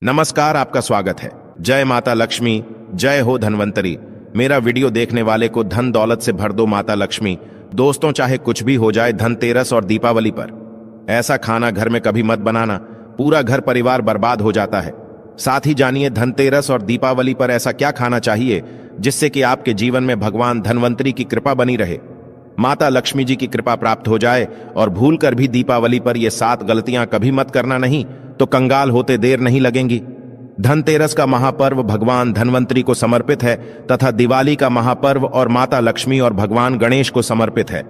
नमस्कार, आपका स्वागत है। जय माता लक्ष्मी, जय हो धनवंतरी। मेरा वीडियो देखने वाले को धन दौलत से भर दो माता लक्ष्मी। दोस्तों, चाहे कुछ भी हो जाए, धनतेरस और दीपावली पर ऐसा खाना घर में कभी मत बनाना, पूरा घर परिवार बर्बाद हो जाता है। साथ ही जानिए धनतेरस और दीपावली पर ऐसा क्या खाना चाहिए जिससे कि आपके जीवन में भगवान धनवंतरी की कृपा बनी रहे, माता लक्ष्मी जी की कृपा प्राप्त हो जाए। और भूल कर भी दीपावली पर ये 7 गलतियां कभी मत करना, नहीं तो कंगाल होते देर नहीं लगेंगी। धनतेरस का महापर्व भगवान धनवंतरी को समर्पित है तथा दिवाली का महापर्व और माता लक्ष्मी और भगवान गणेश को समर्पित है।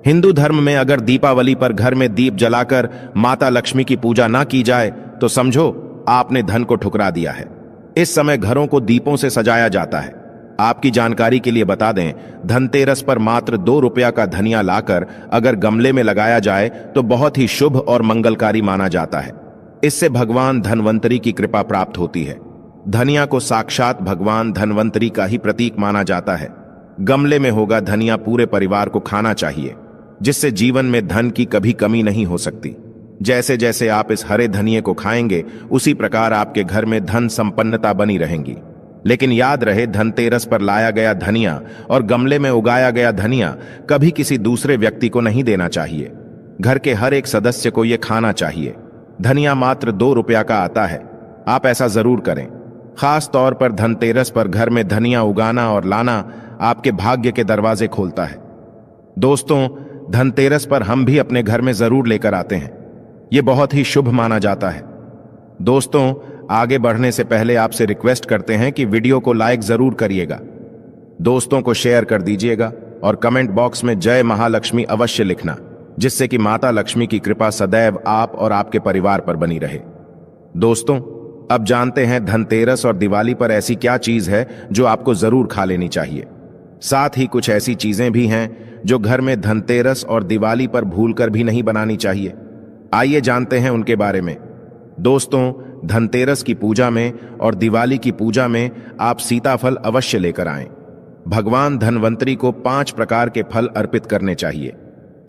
हिंदू धर्म में अगर दीपावली पर घर में दीप जलाकर माता लक्ष्मी की पूजा ना की जाए तो समझो आपने धन को ठुकरा दिया है। इस समय घरों को दीपों से सजाया जाता है। आपकी जानकारी के लिए बता दें, धनतेरस पर मात्र 2 रुपया का धनिया लाकर अगर गमले में लगाया जाए तो बहुत ही शुभ और मंगलकारी माना जाता है। इससे भगवान धनवंतरी की कृपा प्राप्त होती है। धनिया को साक्षात भगवान धनवंतरी का ही प्रतीक माना जाता है। गमले में होगा धनिया पूरे परिवार को खाना चाहिए, जिससे जीवन में धन की कभी कमी नहीं हो सकती। जैसे जैसे आप इस हरे धनिये को खाएंगे, उसी प्रकार आपके घर में धन संपन्नता बनी रहेंगी। लेकिन याद रहे, धनतेरस पर लाया गया धनिया और गमले में उगाया गया धनिया कभी किसी दूसरे व्यक्ति को नहीं देना चाहिए। घर के हर एक सदस्य को यह खाना चाहिए। धनिया मात्र 2 रुपया का आता है। आप ऐसा जरूर करें। खास तौर पर धनतेरस पर घर में धनिया उगाना और लाना आपके भाग्य के दरवाजे खोलता है। दोस्तों, धनतेरस पर हम भी अपने घर में जरूर लेकर आते हैं। यह बहुत ही शुभ माना जाता है। दोस्तों, आगे बढ़ने से पहले आपसे रिक्वेस्ट करते हैं कि वीडियो को लाइक जरूर करिएगा, दोस्तों को शेयर कर दीजिएगा और कमेंट बॉक्स में जय महालक्ष्मी अवश्य लिखना, जिससे कि माता लक्ष्मी की कृपा सदैव आप और आपके परिवार पर बनी रहे। दोस्तों, अब जानते हैं धनतेरस और दिवाली पर ऐसी क्या चीज है जो आपको जरूर खा लेनी चाहिए। साथ ही कुछ ऐसी चीजें भी हैं जो घर में धनतेरस और दिवाली पर भूलकर भी नहीं बनानी चाहिए। आइए जानते हैं उनके बारे में। दोस्तों, धनतेरस की पूजा में और दिवाली की पूजा में आप सीताफल अवश्य लेकर आएं। भगवान धनवंतरी को 5 प्रकार के फल अर्पित करने चाहिए।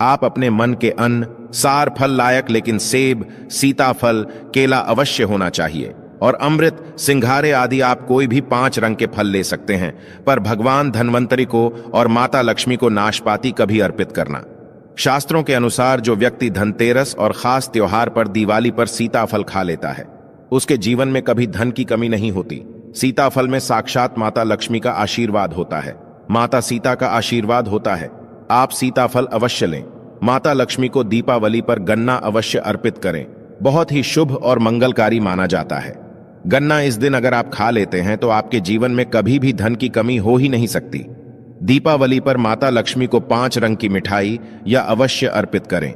आप अपने मन के अन्न, सार फल लायक लेकिन सेब, सीताफल, केला अवश्य होना चाहिए। और अमृत, सिंघारे आदि आप कोई भी 5 रंग के फल ले सकते हैं, पर भगवान धनवंतरी को और माता लक्ष्मी को नाशपाती कभी अर्पित करना। शास्त्रों के अनुसार जो व्यक्ति धनतेरस और खास त्योहार पर दिवाली पर सीताफल खा लेता है, उसके जीवन में कभी धन की कमी नहीं होती। सीताफल में साक्षात माता लक्ष्मी का आशीर्वाद होता है, माता सीता का आशीर्वाद होता है। आप सीताफल अवश्य लें। माता लक्ष्मी को दीपावली पर गन्ना अवश्य अर्पित करें, बहुत ही शुभ और मंगलकारी माना जाता है। गन्ना इस दिन अगर आप खा लेते हैं तो आपके जीवन में कभी भी धन की कमी हो ही नहीं सकती। दीपावली पर माता लक्ष्मी को 5 रंग की मिठाई या अवश्य अर्पित करें।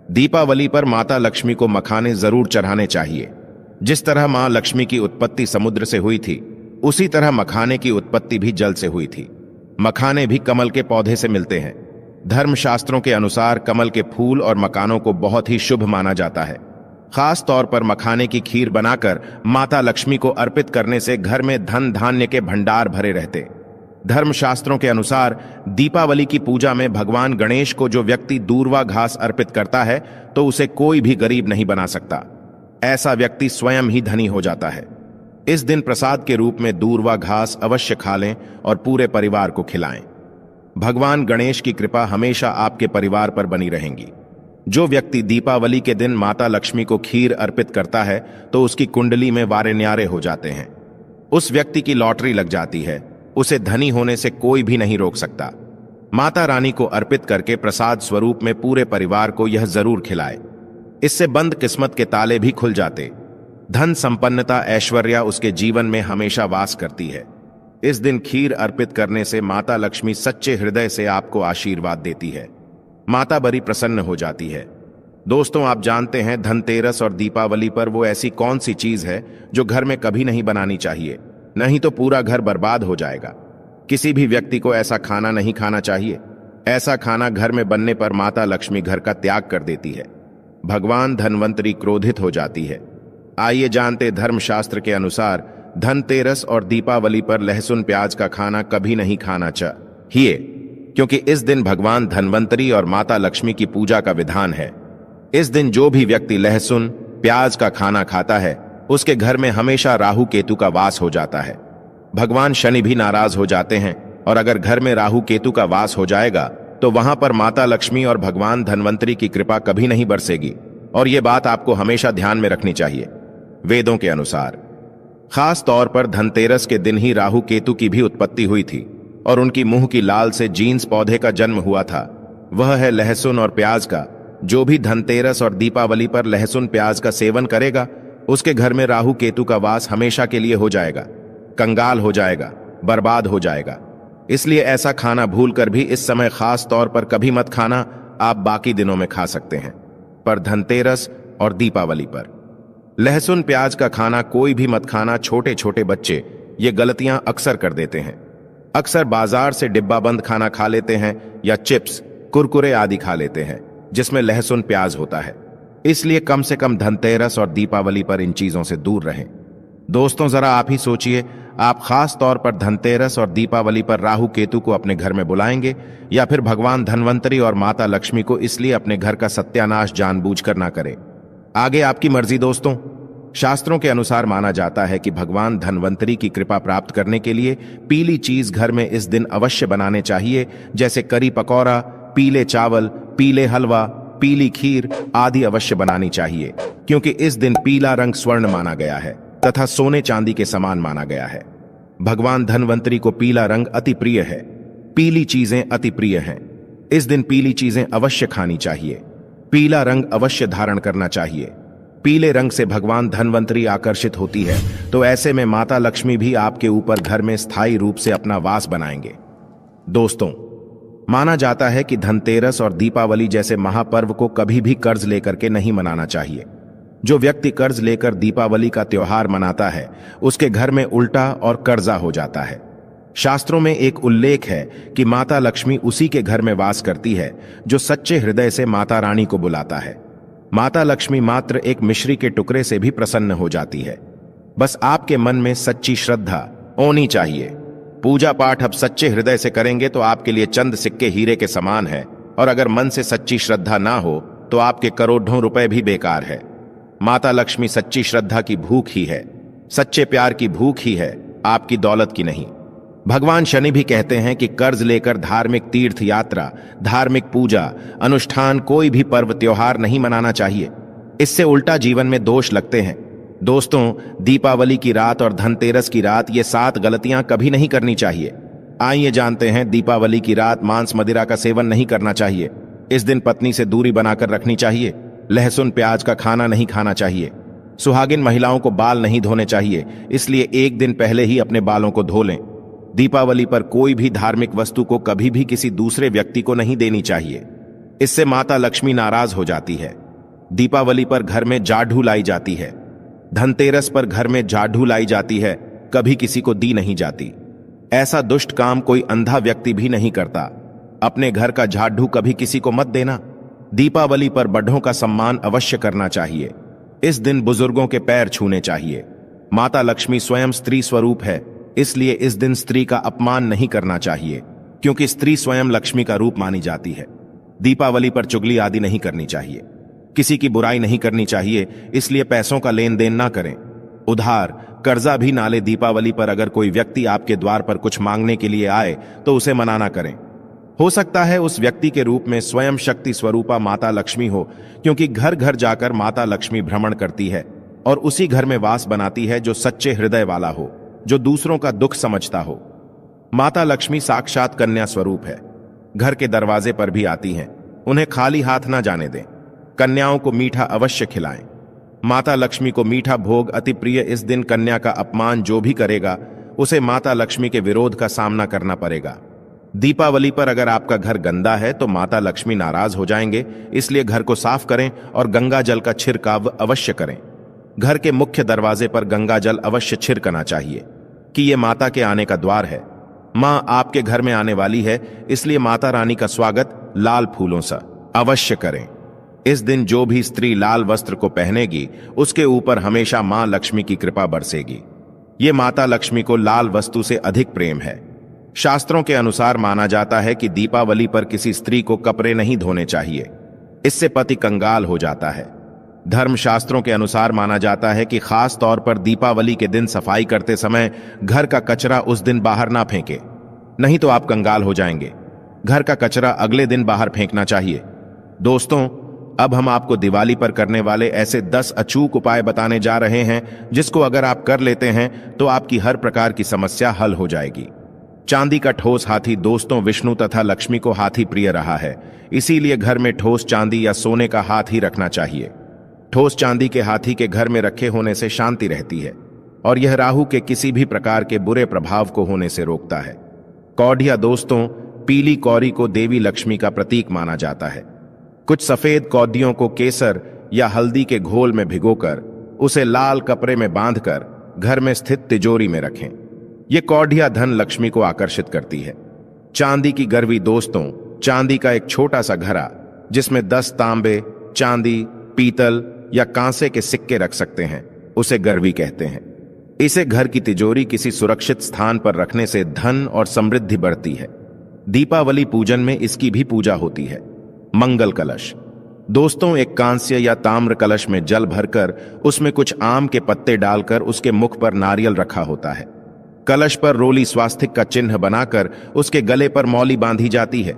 दीपावली पर माता लक्ष्मी को मखाने जरूर चढ़ाने चाहिए। जिस तरह मां लक्ष्मी की उत्पत्ति समुद्र से हुई थी, उसी तरह मखाने की उत्पत्ति भी जल से हुई थी। मखाने भी कमल के पौधे से मिलते हैं। धर्मशास्त्रों के अनुसार कमल के फूल और मकानों को बहुत ही शुभ माना जाता है। खास तौर पर मखाने की खीर बनाकर माता लक्ष्मी को अर्पित करने से घर में धन धान्य के भंडार भरे रहते। धर्मशास्त्रों के अनुसार दीपावली की पूजा में भगवान गणेश को जो व्यक्ति दूर्वा घास अर्पित करता है तो उसे कोई भी गरीब नहीं बना सकता। ऐसा व्यक्ति स्वयं ही धनी हो जाता है। इस दिन प्रसाद के रूप में दूर्वा घास अवश्य खा लें और पूरे परिवार को खिलाएं। भगवान गणेश की कृपा हमेशा आपके परिवार पर बनी रहेगी। जो व्यक्ति दीपावली के दिन माता लक्ष्मी को खीर अर्पित करता है तो उसकी कुंडली में वारे न्यारे हो जाते हैं। उस व्यक्ति की लॉटरी लग जाती है। उसे धनी होने से कोई भी नहीं रोक सकता। माता रानी को अर्पित करके प्रसाद स्वरूप में पूरे परिवार को यह जरूर खिलाए। इससे बंद किस्मत के ताले भी खुल जाते। धन संपन्नता, ऐश्वर्य उसके जीवन में हमेशा वास करती है। इस दिन खीर अर्पित करने से माता लक्ष्मी सच्चे हृदय से आपको आशीर्वाद देती है। माता बड़ी प्रसन्न हो जाती है। दोस्तों, आप जानते हैं धनतेरस और दीपावली पर वो ऐसी कौन सी चीज है जो घर में कभी नहीं बनानी चाहिए, नहीं तो पूरा घर बर्बाद हो जाएगा। किसी भी व्यक्ति को ऐसा खाना नहीं खाना चाहिए। ऐसा खाना घर में बनने पर माता लक्ष्मी घर का त्याग कर देती है। भगवान धनवंतरी क्रोधित हो जाती है। आइए जानते धर्मशास्त्र के अनुसार धनतेरस और दीपावली पर लहसुन प्याज का खाना कभी नहीं खाना चाहिए, क्योंकि इस दिन भगवान धनवंतरी और माता लक्ष्मी की पूजा का विधान है। इस दिन जो भी व्यक्ति लहसुन प्याज का खाना खाता है उसके घर में हमेशा राहु केतु का वास हो जाता है। भगवान शनि भी नाराज हो जाते हैं, और अगर घर में राहु केतु का वास हो जाएगा तो वहां पर माता लक्ष्मी और भगवान धनवंतरी की कृपा कभी नहीं बरसेगी। और यह बात आपको हमेशा ध्यान में रखनी चाहिए। वेदों के अनुसार खास तौर पर धनतेरस के दिन ही राहु केतु की भी उत्पत्ति हुई थी और उनकी मुंह की लाल से जीन्स पौधे का जन्म हुआ था। वह है लहसुन और प्याज का। जो भी धनतेरस और दीपावली पर लहसुन प्याज का सेवन करेगा उसके घर में राहु केतु का वास हमेशा के लिए हो जाएगा, कंगाल हो जाएगा, बर्बाद हो जाएगा। इसलिए ऐसा खाना भूलकर भी इस समय खास तौर पर कभी मत खाना। आप बाकी दिनों में खा सकते हैं, पर धनतेरस और दीपावली पर लहसुन प्याज का खाना कोई भी मत खाना। छोटे छोटे बच्चे ये गलतियां अक्सर कर देते हैं। अक्सर बाजार से डिब्बा बंद खाना खा लेते हैं या चिप्स, कुरकुरे आदि खा लेते हैं जिसमें लहसुन प्याज होता है। इसलिए कम से कम धनतेरस और दीपावली पर इन चीजों से दूर रहें। दोस्तों, जरा आप ही सोचिए, आप खास तौर पर धनतेरस और दीपावली पर राहु केतु को अपने घर में बुलाएंगे या फिर भगवान धनवंतरी और माता लक्ष्मी को, इसलिए अपने घर का सत्यानाश जानबूझकर ना करें। आगे आपकी मर्जी। दोस्तों, शास्त्रों के अनुसार माना जाता है कि भगवान धनवंतरी की कृपा प्राप्त करने के लिए पीली चीज घर में इस दिन अवश्य बनाने चाहिए, जैसे करी पकौड़ा, पीले चावल, पीले हलवा, पीली खीर आदि अवश्य बनानी चाहिए, क्योंकि इस दिन पीला रंग स्वर्ण माना गया है तथा सोने चांदी के समान माना गया है। भगवान धनवंतरी को पीला रंग अति प्रिय है, पीली चीजें अति प्रिय हैं। इस दिन पीली चीजें अवश्य खानी चाहिए, पीला रंग अवश्य धारण करना चाहिए। पीले रंग से भगवान धनवंतरी आकर्षित होती है, तो ऐसे में माता लक्ष्मी भी आपके ऊपर घर में स्थायी रूप से अपना वास बनाएंगे। दोस्तों, माना जाता है कि धनतेरस और दीपावली जैसे महापर्व को कभी भी कर्ज लेकर के नहीं मनाना चाहिए। जो व्यक्ति कर्ज लेकर दीपावली का त्योहार मनाता है उसके घर में उल्टा और कर्जा हो जाता है। शास्त्रों में एक उल्लेख है कि माता लक्ष्मी उसी के घर में वास करती है जो सच्चे हृदय से माता रानी को बुलाता है। माता लक्ष्मी मात्र एक मिश्री के टुकड़े से भी प्रसन्न हो जाती है। बस आपके मन में सच्ची श्रद्धा होनी चाहिए। पूजा पाठ अब सच्चे हृदय से करेंगे तो आपके लिए चंद सिक्के हीरे के समान है, और अगर मन से सच्ची श्रद्धा ना हो तो आपके करोड़ों रुपए भी बेकार है। माता लक्ष्मी सच्ची श्रद्धा की भूख ही है, सच्चे प्यार की भूख ही है, आपकी दौलत की नहीं। भगवान शनि भी कहते हैं कि कर्ज लेकर धार्मिक तीर्थ यात्रा, धार्मिक पूजा, अनुष्ठान, कोई भी पर्व त्योहार नहीं मनाना चाहिए। इससे उल्टा जीवन में दोष लगते हैं। दोस्तों, दीपावली की रात और धनतेरस की रात, ये 7 गलतियां कभी नहीं करनी चाहिए। आइए जानते हैं। दीपावली की रात मांस मदिरा का सेवन नहीं करना चाहिए। इस दिन पत्नी से दूरी बनाकर रखनी चाहिए। लहसुन प्याज का खाना नहीं खाना चाहिए। सुहागिन महिलाओं को बाल नहीं धोने चाहिए, इसलिए एक दिन पहले ही अपने बालों को धो लें। दीपावली पर कोई भी धार्मिक वस्तु को कभी भी किसी दूसरे व्यक्ति को नहीं देनी चाहिए, इससे माता लक्ष्मी नाराज हो जाती है। दीपावली पर घर में जाढ़ू लाई जाती है। धनतेरस पर घर में जाढ़ू लाई जाती है, कभी किसी को दी नहीं जाती। ऐसा दुष्ट काम कोई अंधा व्यक्ति भी नहीं करता। अपने घर का झाड़ू कभी किसी को मत देना। दीपावली पर बड़ों का सम्मान अवश्य करना चाहिए। इस दिन बुजुर्गों के पैर छूने चाहिए। माता लक्ष्मी स्वयं स्त्री स्वरूप है, इसलिए इस दिन स्त्री का अपमान नहीं करना चाहिए, क्योंकि स्त्री स्वयं लक्ष्मी का रूप मानी जाती है। दीपावली पर चुगली आदि नहीं करनी चाहिए। किसी की बुराई नहीं करनी चाहिए, इसलिए पैसों का लेन देन ना करें। उधार कर्जा भी ना ले। दीपावली पर अगर कोई व्यक्ति आपके द्वार पर कुछ मांगने के लिए आए तो उसे मना ना करें। हो सकता है उस व्यक्ति के रूप में स्वयं शक्ति स्वरूपा माता लक्ष्मी हो, क्योंकि घर घर जाकर माता लक्ष्मी भ्रमण करती है और उसी घर में वास बनाती है जो सच्चे हृदय वाला हो, जो दूसरों का दुख समझता हो। माता लक्ष्मी साक्षात कन्या स्वरूप है, घर के दरवाजे पर भी आती हैं। उन्हें खाली हाथ ना जाने दें। कन्याओं को मीठा अवश्य खिलाएं। माता लक्ष्मी को मीठा भोग अति प्रिय। इस दिन कन्या का अपमान जो भी करेगा उसे माता लक्ष्मी के विरोध का सामना करना पड़ेगा। दीपावली पर अगर आपका घर गंदा है तो माता लक्ष्मी नाराज हो जाएंगे, इसलिए घर को साफ करें और गंगा जल का छिड़काव अवश्य करें। घर के मुख्य दरवाजे पर गंगा जल अवश्य छिड़कना चाहिए कि यह माता के आने का द्वार है। मां आपके घर में आने वाली है, इसलिए माता रानी का स्वागत लाल फूलों से अवश्य करें। इस दिन जो भी स्त्री लाल वस्त्र को पहनेगी उसके ऊपर हमेशा मां लक्ष्मी की कृपा बरसेगी। ये माता लक्ष्मी को लाल वस्तु से अधिक प्रेम है। शास्त्रों के अनुसार माना जाता है कि दीपावली पर किसी स्त्री को कपड़े नहीं धोने चाहिए, इससे पति कंगाल हो जाता है। धर्मशास्त्रों के अनुसार माना जाता है कि खास तौर पर दीपावली के दिन सफाई करते समय घर का कचरा उस दिन बाहर ना फेंके, नहीं तो आप कंगाल हो जाएंगे। घर का कचरा अगले दिन बाहर फेंकना चाहिए। दोस्तों, अब हम आपको दिवाली पर करने वाले ऐसे 10 अचूक उपाय बताने जा रहे हैं जिसको अगर आप कर लेते हैं तो आपकी हर प्रकार की समस्या हल हो जाएगी। चांदी का ठोस हाथी दोस्तों विष्णु तथा लक्ष्मी को हाथी प्रिय रहा है, इसीलिए घर में ठोस चांदी या सोने का हाथ ही रखना चाहिए। ठोस चांदी के हाथी के घर में रखे होने से शांति रहती है और यह राहु के किसी भी प्रकार के बुरे प्रभाव को होने से रोकता है। कौड़िया दोस्तों, पीली कौड़ी को देवी लक्ष्मी का प्रतीक माना जाता है। कुछ सफेद कौदियों को केसर या हल्दी के घोल में भिगोकर उसे लाल कपड़े में बांधकर घर में स्थित तिजोरी में रखें। यह कौड़िया धन लक्ष्मी को आकर्षित करती है। चांदी की गरवी दोस्तों, चांदी का एक छोटा सा घड़ा जिसमें 10 तांबे, चांदी, पीतल या कांसे के सिक्के रख सकते हैं, उसे गरवी कहते हैं। इसे घर की तिजोरी किसी सुरक्षित स्थान पर रखने से धन और समृद्धि बढ़ती है। दीपावली पूजन में इसकी भी पूजा होती है। मंगल कलश दोस्तों, एक कांस्य या ताम्र कलश में जल भरकर उसमें कुछ आम के पत्ते डालकर उसके मुख पर नारियल रखा होता है। कलश पर रोली स्वास्तिक का चिन्ह बनाकर उसके गले पर मौली बांधी जाती है।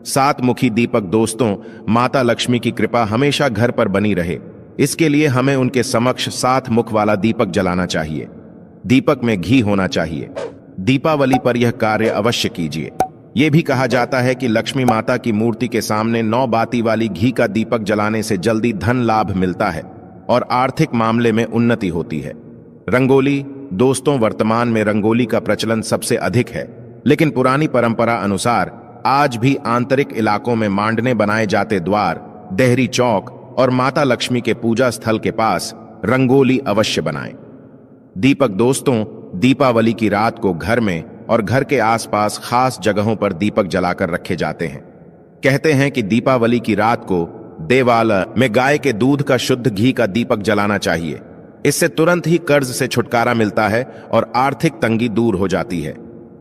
7 मुखी दीपक दोस्तों, माता लक्ष्मी की कृपा हमेशा घर पर बनी रहे, इसके लिए हमें उनके समक्ष 7 मुख वाला दीपक जलाना चाहिए। दीपक में घी होना चाहिए। दीपावली पर यह कार्य अवश्य कीजिए। यह भी कहा जाता है कि लक्ष्मी माता की मूर्ति के सामने 9 बाती वाली घी का दीपक जलाने से जल्दी धन लाभ मिलता है और आर्थिक मामले में उन्नति होती है। रंगोली दोस्तों, वर्तमान में रंगोली का प्रचलन सबसे अधिक है, लेकिन पुरानी परंपरा अनुसार आज भी आंतरिक इलाकों में मांडने बनाए जाते द्वार, देहरी चौक और माता लक्ष्मी के पूजा स्थल के पास रंगोली अवश्य बनाएं। दीपक दोस्तों, दीपावली की रात को घर में और घर के आसपास खास जगहों पर दीपक जलाकर रखे जाते हैं। कहते हैं कि दीपावली की रात को देवाला में गाय के दूध का शुद्ध घी का दीपक जलाना चाहिए। इससे तुरंत ही कर्ज से छुटकारा मिलता है और आर्थिक तंगी दूर हो जाती है।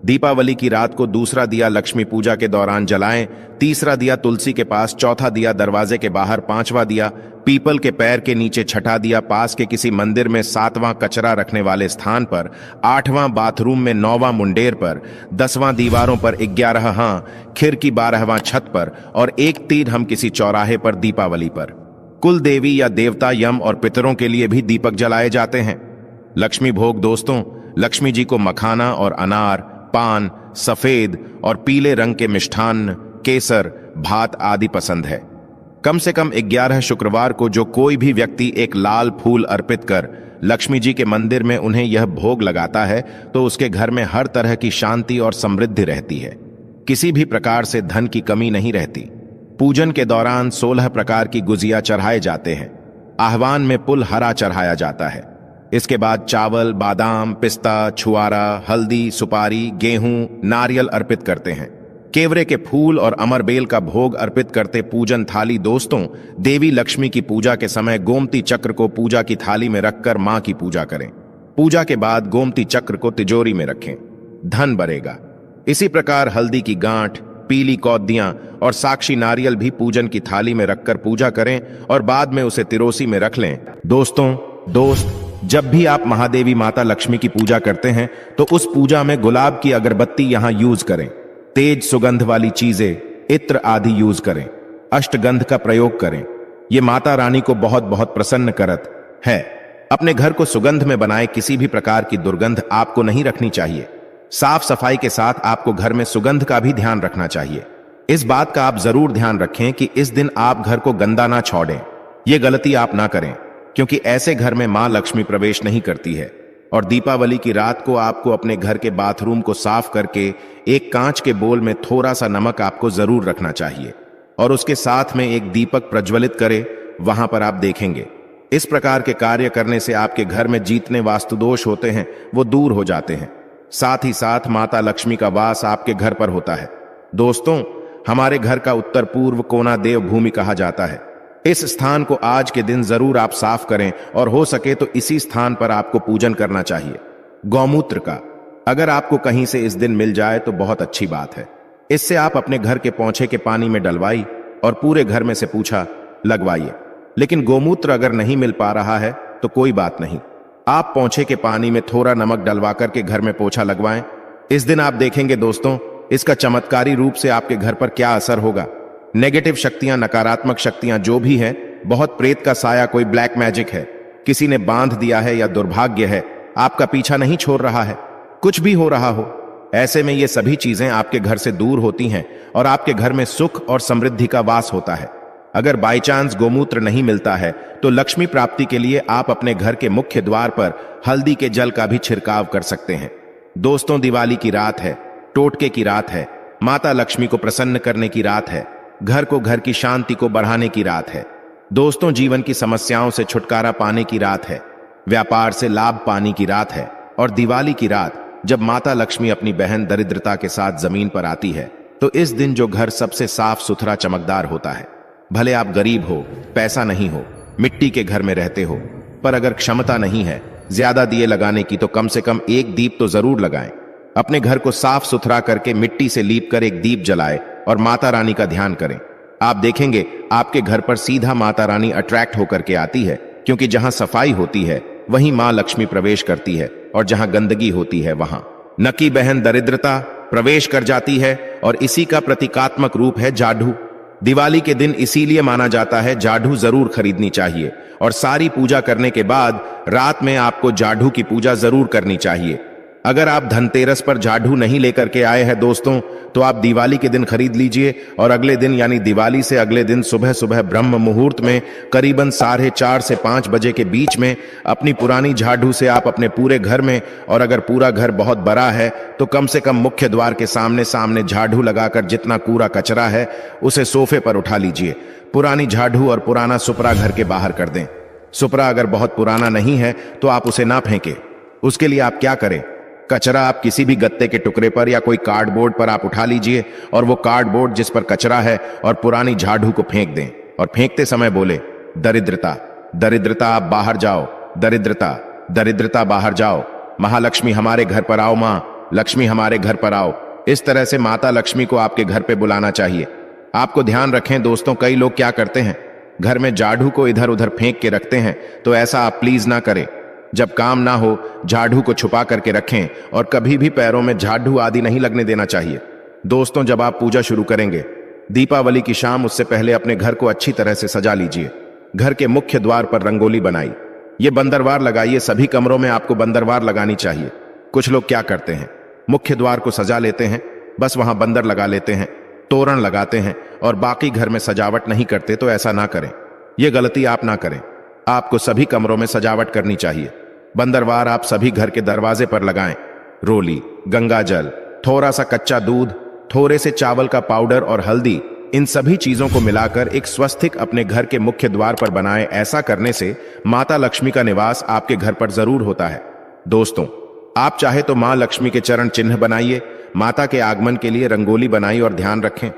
दीपावली की रात को दूसरा दिया लक्ष्मी पूजा के दौरान जलाएं, तीसरा दिया तुलसी के पास, चौथा दिया दरवाजे के बाहर, 5वां दिया पीपल के पैर के नीचे, छठा दिया पास के किसी मंदिर में, 7वां कचरा रखने वाले स्थान पर, 8वां बाथरूम में, 9वां मुंडेर पर, 10वां दीवारों पर, 11वां खिड़की, 12वां छत पर और 1 तीर हम किसी चौराहे पर दीपावली पर। कुल देवी या देवता, यम और पितरों के लिए भी दीपक जलाए जाते हैं। लक्ष्मी भोग दोस्तों, लक्ष्मी जी को मखाना और अनार, पान, सफेद और पीले रंग के मिष्ठान्न, केसर, भात आदि पसंद है। कम से कम 11 शुक्रवार को जो कोई भी व्यक्ति एक लाल फूल अर्पित कर लक्ष्मी जी के मंदिर में उन्हें यह भोग लगाता है तो उसके घर में हर तरह की शांति और समृद्धि रहती है। किसी भी प्रकार से धन की कमी नहीं रहती। पूजन के दौरान 16 प्रकार की गुजिया चढ़ाए जाते हैं। आह्वान में पुल हरा चढ़ाया जाता है। इसके बाद चावल, बादाम, पिस्ता, छुआरा, हल्दी, सुपारी, गेहूं, नारियल अर्पित करते हैं। केवरे के फूल और अमरबेल का भोग अर्पित करते पूजन थाली दोस्तों, देवी लक्ष्मी की पूजा के समय गोमती चक्र को पूजा की थाली में रखकर मां की पूजा करें। पूजा के बाद गोमती चक्र को तिजोरी में रखें, धन बढ़ेगा। इसी प्रकार हल्दी की गांठ, पीली कौदियां और साक्षी नारियल भी पूजन की थाली में रखकर पूजा करें और बाद में उसे तिरोसी में रख लें। दोस्त, जब भी आप महादेवी माता लक्ष्मी की पूजा करते हैं तो उस पूजा में गुलाब की अगरबत्ती यहां यूज करें। तेज सुगंध वाली चीजें, इत्र आदि यूज करें। अष्टगंध का प्रयोग करें। यह माता रानी को बहुत बहुत प्रसन्न करत है। अपने घर को सुगंध में बनाए, किसी भी प्रकार की दुर्गंध आपको नहीं रखनी चाहिए। साफ सफाई के साथ आपको घर में सुगंध का भी ध्यान रखना चाहिए। इस बात का आप जरूर ध्यान रखें कि इस दिन आप घर को गंदा ना छोड़ें। यह गलती आप ना करें, क्योंकि ऐसे घर में मां लक्ष्मी प्रवेश नहीं करती है। और दीपावली की रात को आपको अपने घर के बाथरूम को साफ करके एक कांच के बोल में थोड़ा सा नमक आपको जरूर रखना चाहिए और उसके साथ में एक दीपक प्रज्वलित करें। वहां पर आप देखेंगे इस प्रकार के कार्य करने से आपके घर में जितने वास्तु दोष होते हैं वो दूर हो जाते हैं। साथ ही साथ माता लक्ष्मी का वास आपके घर पर होता है। दोस्तों, हमारे घर का उत्तर पूर्व कोना देव भूमि कहा जाता है। इस स्थान को आज के दिन जरूर आप साफ करें और हो सके तो इसी स्थान पर आपको पूजन करना चाहिए। गौमूत्र का अगर आपको कहीं से इस दिन मिल जाए तो बहुत अच्छी बात है। इससे आप अपने घर के पोंछे के पानी में डलवाई और पूरे घर में से पूछा लगवाइए। लेकिन गोमूत्र अगर नहीं मिल पा रहा है तो कोई बात नहीं, आप पोंछे के पानी में थोड़ा नमक डलवा करके घर में पोछा लगवाएं। इस दिन आप देखेंगे दोस्तों, इसका चमत्कारी रूप से आपके घर पर क्या असर होगा। नेगेटिव शक्तियां, नकारात्मक शक्तियां जो भी है, बहुत प्रेत का साया, कोई ब्लैक मैजिक है, किसी ने बांध दिया है या दुर्भाग्य है, आपका पीछा नहीं छोड़ रहा है, कुछ भी हो रहा हो, ऐसे में ये सभी चीजें आपके घर से दूर होती हैं और आपके घर में सुख और समृद्धि का वास होता है। अगर बाई चांस गोमूत्र नहीं मिलता है तो लक्ष्मी प्राप्ति के लिए आप अपने घर के मुख्य द्वार पर हल्दी के जल का भी छिड़काव कर सकते हैं। दोस्तों, दिवाली की रात है, टोटके की रात है, माता लक्ष्मी को प्रसन्न करने की रात है, घर की शांति को बढ़ाने की रात है। दोस्तों, जीवन की समस्याओं से छुटकारा पाने की रात है, व्यापार से लाभ पाने की रात है। और दिवाली की रात जब माता लक्ष्मी अपनी बहन दरिद्रता के साथ जमीन पर आती है तो इस दिन जो घर सबसे साफ सुथरा चमकदार होता है। भले आप गरीब हो, पैसा नहीं हो, मिट्टी के घर में रहते हो, पर अगर क्षमता नहीं है ज्यादा दिए लगाने की तो कम से कम एक दीप तो जरूर लगाएं। अपने घर को साफ सुथरा करके मिट्टी से लीप कर एक दीप जलाएं और माता रानी का ध्यान करें। आप देखेंगे आपके घर पर सीधा माता रानी अट्रैक्ट होकर के आती है, क्योंकि जहां सफाई होती है वहीं मां लक्ष्मी प्रवेश करती है और जहां गंदगी होती है वहां नकी बहन दरिद्रता प्रवेश कर जाती है। और इसी का प्रतीकात्मक रूप है जाढ़ू। दिवाली के दिन इसीलिए माना जाता है जाढ़ू जरूर खरीदनी चाहिए और सारी पूजा करने के बाद रात में आपको जाढ़ू की पूजा जरूर करनी चाहिए। अगर आप धनतेरस पर जाढ़ू नहीं लेकर के आए हैं दोस्तों, तो आप दिवाली के दिन खरीद लीजिए और अगले दिन यानी दिवाली से अगले दिन सुबह सुबह ब्रह्म मुहूर्त में करीबन 4:30 से 5 बजे के बीच में अपनी पुरानी जाढ़ू से आप अपने पूरे घर में, और अगर पूरा घर बहुत बड़ा है तो कम से कम मुख्य द्वार के सामने सामने झाड़ू लगाकर जितना कूड़ा कचरा है उसे सोफे पर उठा लीजिए। पुरानी झाड़ू और पुराना सुपरा घर के बाहर कर दें। सुपरा अगर बहुत पुराना नहीं है तो आप उसे ना फेंकें। उसके लिए आप क्या करें, कचरा आप किसी भी गत्ते के टुकड़े पर या कोई कार्डबोर्ड पर आप उठा लीजिए और वो कार्डबोर्ड जिस पर कचरा है और पुरानी झाड़ू को फेंक दें और फेंकते समय बोले, दरिद्रता दरिद्रता आप बाहर जाओ, दरिद्रता दरिद्रता बाहर जाओ, महालक्ष्मी हमारे घर पर आओ, मां लक्ष्मी हमारे घर पर आओ। इस तरह से माता लक्ष्मी को आपके घर पे बुलाना चाहिए। आपको ध्यान रखें दोस्तों, कई लोग क्या करते हैं, घर में झाड़ू को इधर उधर फेंक के रखते हैं, तो ऐसा आप प्लीज ना करें। जब काम ना हो झाड़ू को छुपा करके रखें और कभी भी पैरों में झाड़ू आदि नहीं लगने देना चाहिए। दोस्तों, जब आप पूजा शुरू करेंगे दीपावली की शाम, उससे पहले अपने घर को अच्छी तरह से सजा लीजिए। घर के मुख्य द्वार पर रंगोली बनाई, ये बंदरवार लगाइए। सभी कमरों में आपको बंदरवार लगानी चाहिए। कुछ लोग क्या करते हैं, मुख्य द्वार को सजा लेते हैं, बस वहां बंदर लगा लेते हैं, तोरण लगाते हैं और बाकी घर में सजावट नहीं करते। तो ऐसा ना करें, यह गलती आप ना करें। आपको सभी कमरों में सजावट करनी चाहिए। बंदरवार आप सभी घर के दरवाजे पर लगाएं। रोली, गंगा जल, थोड़ा सा कच्चा दूध, थोड़े से चावल का पाउडर और हल्दी, इन सभी चीजों को मिलाकर एक स्वस्तिक अपने घर के मुख्य द्वार पर बनाएं। ऐसा करने से माता लक्ष्मी का निवास आपके घर पर जरूर होता है। दोस्तों, आप चाहे तो मां लक्ष्मी के चरण चिन्ह बनाइए। माता के आगमन के लिए रंगोली बनाई और ध्यान रखें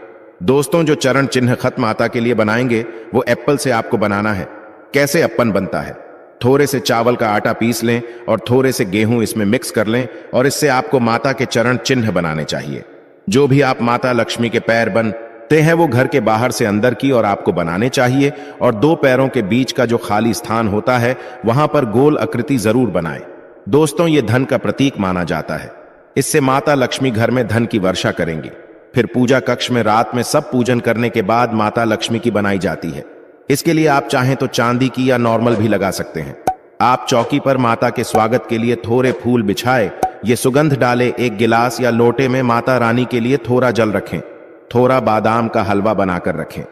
दोस्तों, जो चरण चिन्ह खत माता के लिए बनाएंगे वो एप्पल से आपको बनाना है। कैसे अप्पन बनता है, थोड़े से चावल का आटा पीस लें और थोड़े से गेहूं इसमें मिक्स कर लें और इससे आपको माता के चरण चिन्ह बनाने चाहिए। जो भी आप माता लक्ष्मी के पैर बनते हैं वो घर के बाहर से अंदर की और आपको बनाने चाहिए, और 2 पैरों के बीच का जो खाली स्थान होता है वहां पर गोल आकृति जरूर बनाएं। दोस्तों, ये धन का प्रतीक माना जाता है। इससे माता लक्ष्मी घर में धन की वर्षा करेंगी। फिर पूजा कक्ष में रात में सब पूजन करने के बाद माता लक्ष्मी की बनाई जाती है। इसके लिए आप चाहें तो चांदी की या नॉर्मल भी लगा सकते हैं। आप चौकी पर माता के स्वागत के लिए थोड़े फूल बिछाए, ये सुगंध डाले, एक गिलास या लोटे में माता रानी के लिए थोड़ा जल रखें। थोड़ा बादाम का हलवा बनाकर रखें।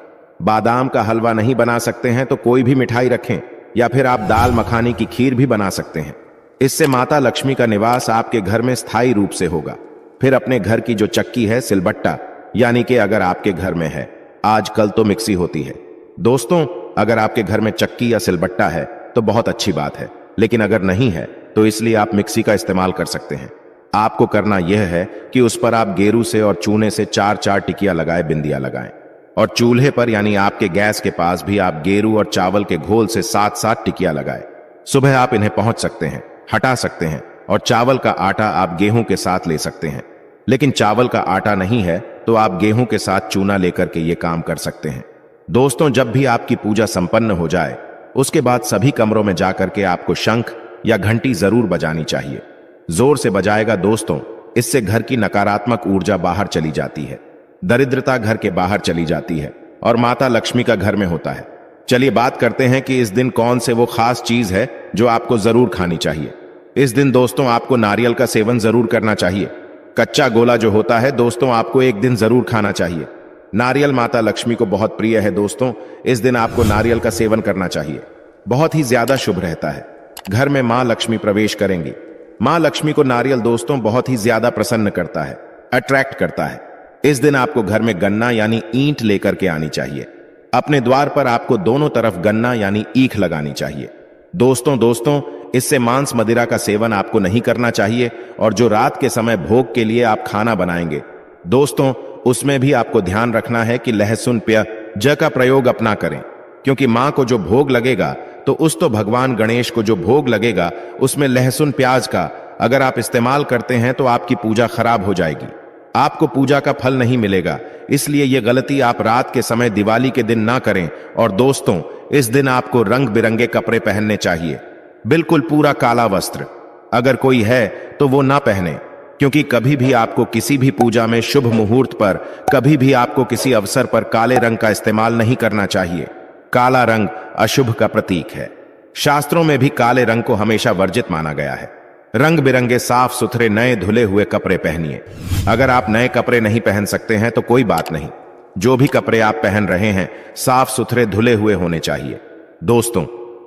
बादाम का हलवा नहीं बना सकते हैं तो कोई भी मिठाई रखें, या फिर आप दाल मखानी की खीर भी बना सकते हैं। इससे माता लक्ष्मी का निवास आपके घर में स्थायी रूप से होगा। फिर अपने घर की जो चक्की है, सिलबट्टा, यानी कि अगर आपके घर में है, आजकल तो मिक्सी होती है। दोस्तों, अगर आपके घर में चक्की या सिलबट्टा है तो बहुत अच्छी बात है, लेकिन अगर नहीं है तो इसलिए आप मिक्सी का इस्तेमाल कर सकते हैं। आपको करना यह है कि उस पर आप गेरू से और चूने से 4-4 टिकिया लगाए, बिंदिया लगाएं, और चूल्हे पर यानी आपके गैस के पास भी आप गेरू और चावल के घोल से 7-7 टिकिया लगाए। सुबह आप इन्हें पहुंच सकते हैं, हटा सकते हैं, और चावल का आटा आप गेहूं के साथ ले सकते हैं। लेकिन चावल का आटा नहीं है तो आप गेहूं के साथ चूना लेकर के ये काम कर सकते हैं। दोस्तों, जब भी आपकी पूजा संपन्न हो जाए उसके बाद सभी कमरों में जाकर के आपको शंख या घंटी जरूर बजानी चाहिए। जोर से बजाएगा दोस्तों, इससे घर की नकारात्मक ऊर्जा बाहर चली जाती है, दरिद्रता घर के बाहर चली जाती है और माता लक्ष्मी का घर में होता है। चलिए बात करते हैं कि इस दिन कौन से वो खास चीज है जो आपको जरूर खानी चाहिए। इस दिन दोस्तों आपको नारियल का सेवन जरूर करना चाहिए। कच्चा गोला जो होता है दोस्तों, आपको एक दिन जरूर खाना चाहिए। नारियल माता लक्ष्मी को बहुत प्रिय है दोस्तों, इस दिन आपको नारियल का सेवन करना चाहिए, बहुत ही ज्यादा शुभ रहता है। घर में मां लक्ष्मी प्रवेश करेंगी। मां लक्ष्मी को नारियल दोस्तों बहुत ही ज्यादा प्रसन्न करता है, अट्रैक्ट करता है। इस दिन आपको घर में गन्ना यानी ईंट लेकर के आनी चाहिए। अपने द्वार पर आपको दोनों तरफ गन्ना यानी ईख लगानी चाहिए। दोस्तों इससे मांस मदिरा का सेवन आपको नहीं करना चाहिए और जो रात के समय भोग के लिए आप खाना बनाएंगे दोस्तों, उसमें भी आपको ध्यान रखना है कि लहसुन प्याज का प्रयोग अपना करें, क्योंकि मां को जो भोग लगेगा तो भगवान गणेश को जो भोग लगेगा उसमें लहसुन प्याज का अगर आप इस्तेमाल करते हैं तो आपकी पूजा खराब हो जाएगी, आपको पूजा का फल नहीं मिलेगा। इसलिए यह गलती आप रात के समय दिवाली के दिन ना करें। और दोस्तों, इस दिन आपको रंग बिरंगे कपड़े पहनने चाहिए, बिल्कुल पूरा काला वस्त्र अगर कोई है तो वो ना पहने, क्योंकि कभी भी आपको किसी भी पूजा में शुभ मुहूर्त पर, कभी भी आपको किसी अवसर पर काले रंग का इस्तेमाल नहीं करना चाहिए। काला रंग अशुभ का प्रतीक है। शास्त्रों में भी काले रंग को हमेशा वर्जित माना गया है। रंग बिरंगे साफ सुथरे नए धुले हुए कपड़े पहनिए। अगर आप नए कपड़े नहीं पहन सकते हैं तो कोई बात नहीं, जो भी कपड़े आप पहन रहे हैं साफ सुथरे धुले हुए होने चाहिए दोस्तों।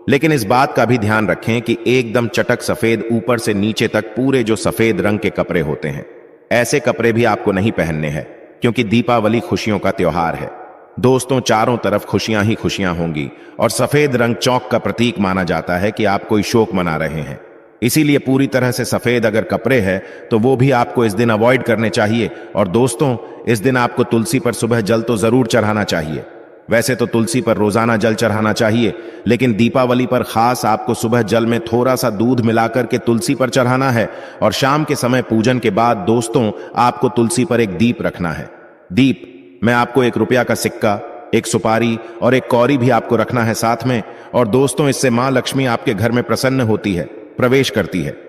लेकिन इस बात का भी ध्यान रखें कि एकदम चटक सफेद ऊपर से नीचे तक पूरे जो सफेद रंग के कपड़े होते हैं, ऐसे कपड़े भी आपको नहीं पहनने हैं, क्योंकि दीपावली खुशियों का त्योहार है दोस्तों। चारों तरफ खुशियां ही खुशियां होंगी और सफेद रंग चौक का प्रतीक माना जाता है कि आप कोई शोक मना रहे हैं। इसीलिए पूरी तरह से सफेद अगर कपड़े हैं तो वो भी आपको इस दिन अवॉइड करने चाहिए। और दोस्तों, इस दिन आपको तुलसी पर सुबह जल तो जरूर चढ़ाना चाहिए। वैसे तो तुलसी पर रोजाना जल चढ़ाना चाहिए, लेकिन दीपावली पर खास आपको सुबह जल में थोड़ा सा दूध मिलाकर के तुलसी पर चढ़ाना है। और शाम के समय पूजन के बाद दोस्तों आपको तुलसी पर एक दीप रखना है। दीप में आपको 1 रुपया का सिक्का, एक सुपारी और एक कौड़ी भी आपको रखना है साथ में। और दोस्तों, इससे मां लक्ष्मी आपके घर में प्रसन्न होती है, प्रवेश करती है।